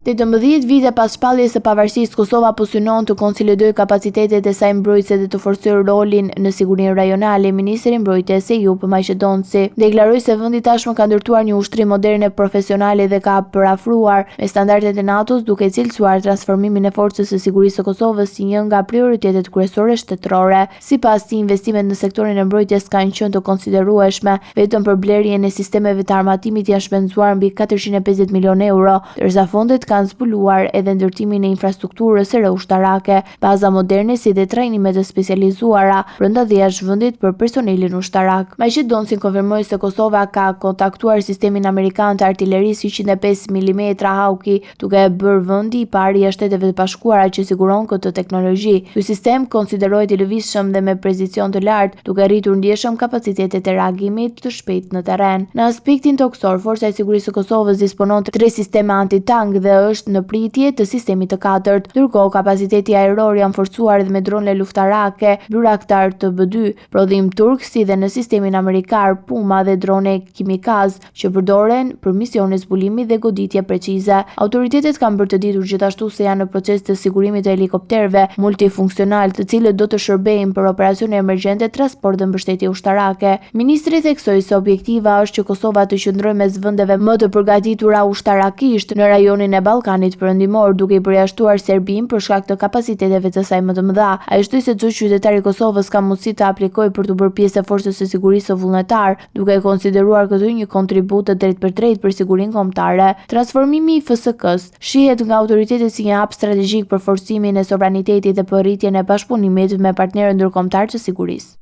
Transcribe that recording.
18 vite pas shpalljes së pavarësisë, Kosova po synon të konsolidojë kapacitetet e saj mbrojtëse dhe të forcojë rolin në sigurinë rajonale. Ministri i Mbrojtjes Ejup Maqedonci deklaroi se vendi tashmë ka ndërtuar një ushtrim modern e profesionale dhe ka përafruar me standardet e NATO-s, duke cilësuar transformimin e forcës së sigurisë së Kosovës si një nga prioritetet kryesore shtetërore. Sipas tij, investimet në sektorin e mbrojtjes kanë qenë të konsiderueshme. Vetëm për blerjen e sistemeve të armatimit janë shpenzuar mbi 450 milionë euro, ndërsa fondet kanë zbuluar edhe ndërtimin e infrastrukturës së re ushtarake, baza moderne si dhe trajnime të specializuara brenda dhe jashtë vendit për personelin ushtarak. Maqedonci konfirmoi se Kosova ka kontaktuar sistemin amerikan të artillerisë 105 mm Hawki, duke bërë vendi i parë i Shteteve të Bashkuara që siguron këtë teknologji. Ky sistem konsiderohet i lëvizshëm dhe me prezicion të lartë, duke rritur ndjeshëm kapacitetet e reagimit të shpejtë në terren. Në aspektin toksor, Forca e Sigurisë së Kosovës disponon të 3 sisteme antitank dhe është në pritje të sistemit të katërt. Ndërkohë, kapaciteti ajror janë forcuar dhe me drone luftarake Bayraktar TB2, prodhim turk, si dhe në sistemin amerikan Puma dhe drone kimikaz që përdoren për misione zbulimi dhe goditje precize. Autoritetet kanë bërë të ditur gjithashtu se janë në proces të sigurimit të helikopterëve multifunksional, të cilët do të shërbejnë për operacione emergjente, transport dhe mbështetje ushtarake. Ministri theksoi se objektiva është që Kosova të qëndrojë mes vendeve më të përgatitura ushtarakisht në rajonin e Ballkanit Perëndimor, duke i përjashtuar Serbinë për shkak të kapaciteteve të saj më të mëdha. Ai shtoi se çdo qytetar i Kosovës ka mundësi të aplikojë për të bërë pjesë e forcës së sigurisë së vullnetar, duke konsideruar këtë një kontribut të drejtë për sigurinë kombëtare. Transformimi i FSK-s shihet nga autoritetet si një hap strategjik për forcimin e sovranitetit dhe për rritjen e bashkëpunimit me partnerë ndërkombëtar të sigurisë.